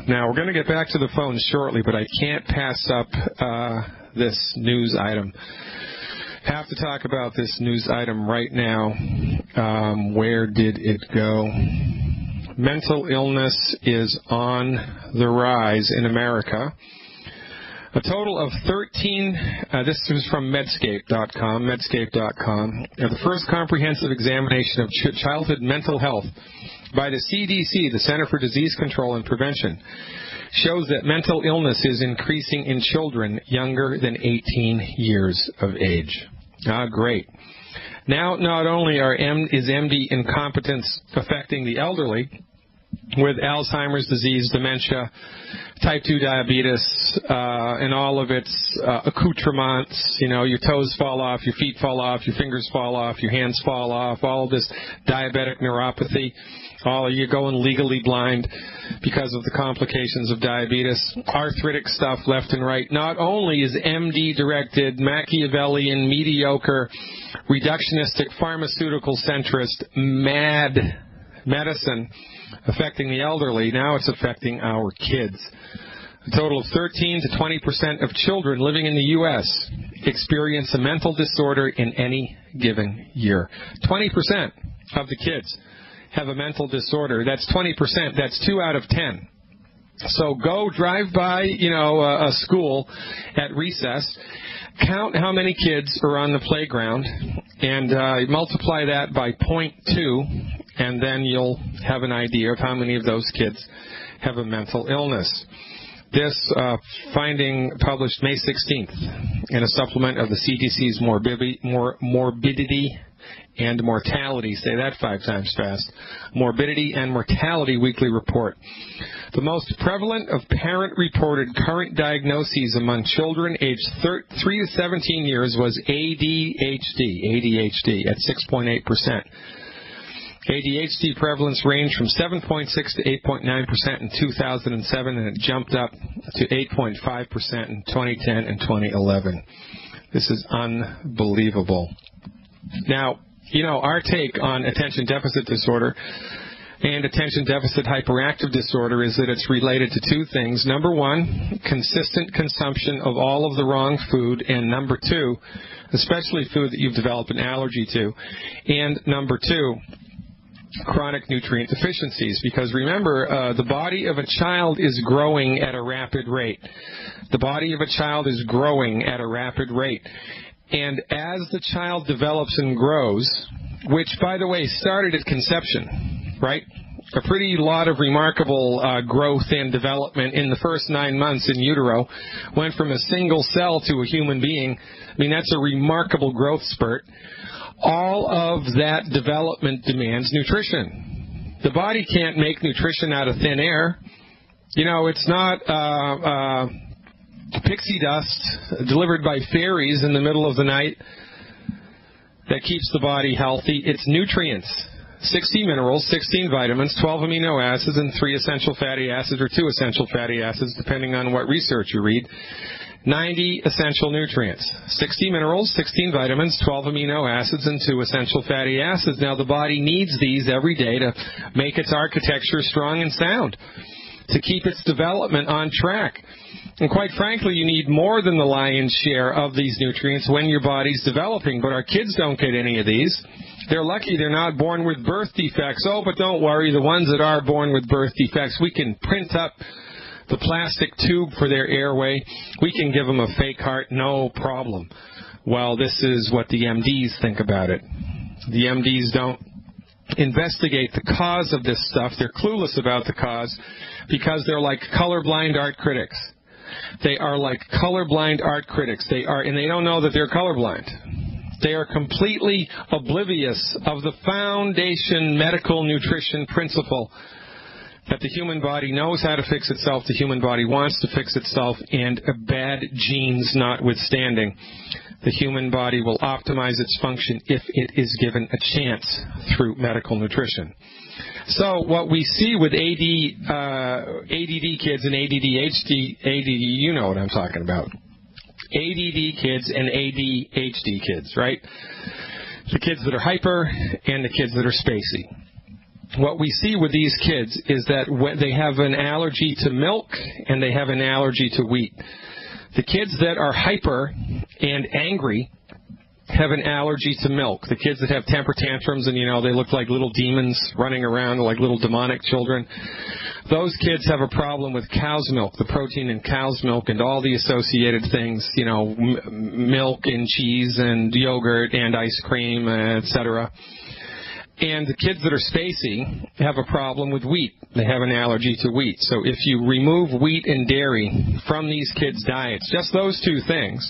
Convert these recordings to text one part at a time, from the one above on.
Now, we're going to get back to the phone shortly, but I can't pass up this news item. Have to talk about this news item right now. Where did it go? Mental illness is on the rise in America. A total of 13, this is from Medscape.com, the first comprehensive examination of childhood mental health by the CDC, the Center for Disease Control and Prevention, shows that mental illness is increasing in children younger than 18 years of age. Great. Now, not only is MD incompetence affecting the elderly with Alzheimer's disease, dementia, type 2 diabetes, and all of its accoutrements, your toes fall off, your feet fall off, your fingers fall off, your hands fall off, all of this diabetic neuropathy, you're going legally blind because of the complications of diabetes, arthritic stuff left and right. Not only is MD-directed, Machiavellian, mediocre, reductionistic, pharmaceutical centrist, mad medicine affecting the elderly, now it's affecting our kids. A total of 13 to 20% of children living in the U.S. experience a mental disorder in any given year. 20% of the kids have a mental disorder. That's 20%. That's 2 out of 10. So go drive by, a school at recess, count how many kids are on the playground, and multiply that by 0.2, and then you'll have an idea of how many of those kids have a mental illness. This finding published May 16th in a supplement of the CDC's Morbidity and Mortality, say that 5 times fast, Morbidity and Mortality Weekly Report. The most prevalent of parent-reported current diagnoses among children aged 3 to 17 years was ADHD at 6.8%. ADHD prevalence ranged from 7.6 to 8.9% in 2007, and it jumped up to 8.5% in 2010 and 2011. This is unbelievable. Now, our take on attention deficit disorder and attention deficit hyperactive disorder is that it's related to 2 things. Number 1, consistent consumption of all of the wrong food, and number 2, especially food that you've developed an allergy to, and number 2, chronic nutrient deficiencies. Because remember, the body of a child is growing at a rapid rate. The body of a child is growing at a rapid rate. And as the child develops and grows, which, by the way, started at conception, right? A pretty lot of remarkable growth and development in the first 9 months in utero. Went from a single cell to a human being. That's a remarkable growth spurt. All of that development demands nutrition. The body can't make nutrition out of thin air. It's not pixie dust delivered by fairies in the middle of the night that keeps the body healthy. It's nutrients. 60 minerals, 16 vitamins, 12 amino acids, and 3 essential fatty acids, or 2 essential fatty acids, depending on what research you read. 90 essential nutrients, 60 minerals, 16 vitamins, 12 amino acids, and 2 essential fatty acids. Now, the body needs these every day to make its architecture strong and sound, to keep its development on track. And quite frankly, you need more than the lion's share of these nutrients when your body's developing. But our kids don't get any of these. They're lucky they're not born with birth defects. Oh, but don't worry, the ones that are born with birth defects, we can print up the plastic tube for their airway. We can give them a fake heart, no problem. Well, this is what the MDs think about it. The MDs don't investigate the cause of this stuff. They're clueless about the cause because they're like colorblind art critics. They are like colorblind art critics. And they don't know that they're colorblind. They are completely oblivious of the foundation medical nutrition principle that the human body knows how to fix itself, the human body wants to fix itself, and bad genes notwithstanding, the human body will optimize its function if it is given a chance through medical nutrition. So what we see with ADD kids and ADD, you know what I'm talking about. ADD kids and ADHD kids, right? The kids that are hyper and the kids that are spacey. what we see with these kids is that they have an allergy to milk and they have an allergy to wheat. The kids that are hyper and angry have an allergy to milk. The kids that have temper tantrums and, they look like little demons running around, like little demonic children, those kids have a problem with cow's milk, the protein in cow's milk and all the associated things, milk and cheese and yogurt and ice cream, etc. And the kids that are spacey have a problem with wheat. They have an allergy to wheat. So if you remove wheat and dairy from these kids' diets, just those two things,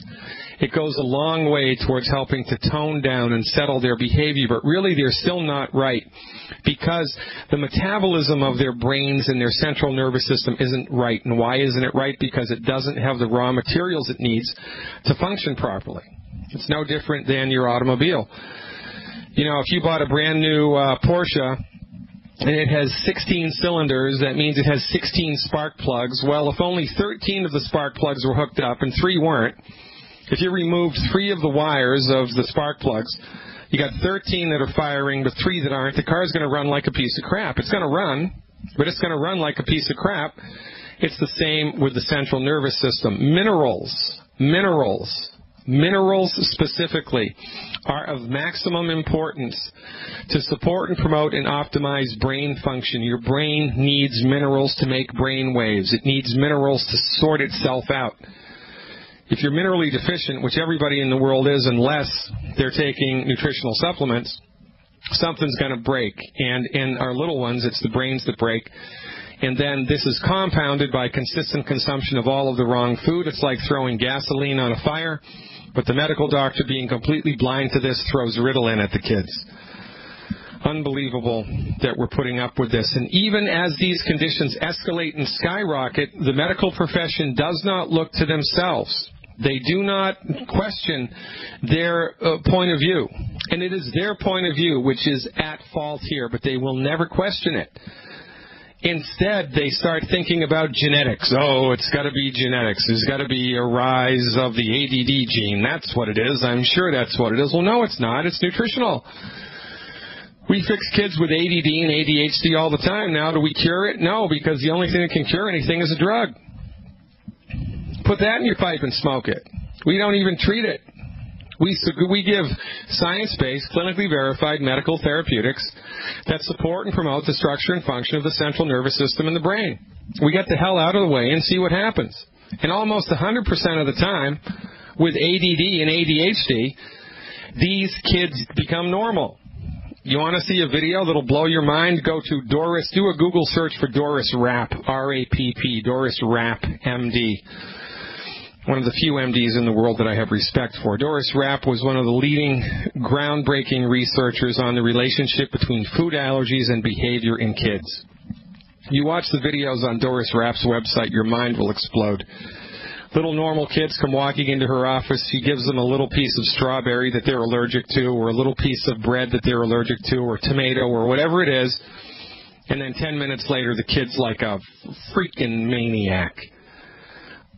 it goes a long way towards helping to tone down and settle their behavior. But really, they're still not right because the metabolism of their brains and their central nervous system isn't right. And why isn't it right? Because it doesn't have the raw materials it needs to function properly. It's no different than your automobile. If you bought a brand new Porsche and it has 16 cylinders, that means it has 16 spark plugs. Well, if only 13 of the spark plugs were hooked up and 3 weren't, if you removed 3 of the wires of the spark plugs, you got 13 that are firing, but 3 that aren't. The car's going to run like a piece of crap. It's going to run, but it's going to run like a piece of crap. It's the same with the central nervous system. Minerals specifically are of maximum importance to support and promote and optimize brain function. Your brain needs minerals to make brain waves. It needs minerals to sort itself out. If you're minerally deficient, which everybody in the world is unless they're taking nutritional supplements, something's going to break. And in our little ones, it's the brains that break. And then this is compounded by consistent consumption of all of the wrong food. It's like throwing gasoline on a fire. But the medical doctor, being completely blind to this, throws Ritalin at the kids. Unbelievable that we're putting up with this. And even as these conditions escalate and skyrocket, the medical profession does not look to themselves. They do not question their point of view. And it is their point of view which is at fault here, but they will never question it. Instead, they start thinking about genetics. Oh, it's got to be genetics. There's got to be a rise of the ADD gene. That's what it is. I'm sure that's what it is. Well, no, it's not. It's nutritional. We fix kids with ADD and ADHD all the time. Now, do we cure it? No, because the only thing that can cure anything is a drug. Put that in your pipe and smoke it. We don't even treat it. We give science-based, clinically verified medical therapeutics that support and promote the structure and function of the central nervous system in the brain. We get the hell out of the way and see what happens. And almost 100% of the time, with ADD and ADHD, these kids become normal. You want to see a video that'll blow your mind? Go to Doris. Do a Google search for Doris Rapp, R-A-P-P, Doris Rapp, M.D., one of the few MDs in the world that I have respect for. Doris Rapp was one of the leading groundbreaking researchers on the relationship between food allergies and behavior in kids. You watch the videos on Doris Rapp's website, your mind will explode. Little normal kids come walking into her office. She gives them a little piece of strawberry that they're allergic to, or a little piece of bread that they're allergic to, or tomato, or whatever it is. And then 10 minutes later, the kid's like a freaking maniac.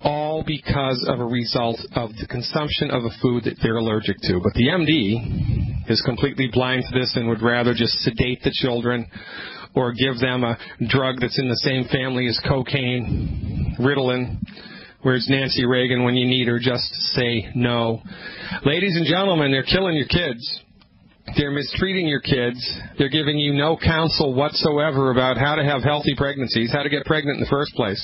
All because of a result of the consumption of a food that they're allergic to. But the MD is completely blind to this and would rather just sedate the children or give them a drug that's in the same family as cocaine, Ritalin. Whereas Nancy Reagan, when you need her, just say no. Ladies and gentlemen, they're killing your kids. They're mistreating your kids. They're giving you no counsel whatsoever about how to have healthy pregnancies, how to get pregnant in the first place,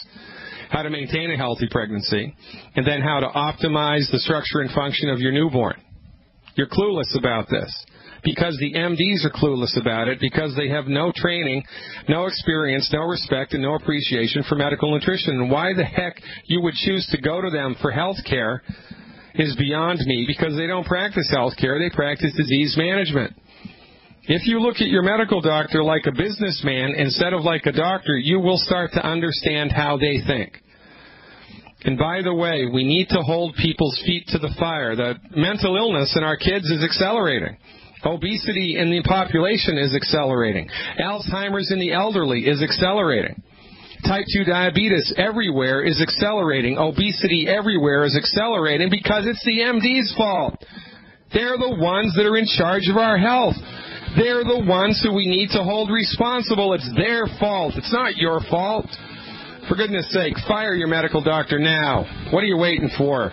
how to maintain a healthy pregnancy, and then how to optimize the structure and function of your newborn. You're clueless about this because the MDs are clueless about it, because they have no training, no experience, no respect, and no appreciation for medical nutrition. And why the heck you would choose to go to them for health care is beyond me, because they don't practice health care, they practice disease management. If you look at your medical doctor like a businessman instead of like a doctor, you will start to understand how they think. And by the way, we need to hold people's feet to the fire. The mental illness in our kids is accelerating. Obesity in the population is accelerating. Alzheimer's in the elderly is accelerating. Type 2 diabetes everywhere is accelerating. Obesity everywhere is accelerating because it's the MD's fault. They're the ones that are in charge of our health. They're the ones who we need to hold responsible. It's their fault. It's not your fault. For goodness sake, fire your medical doctor now. What are you waiting for?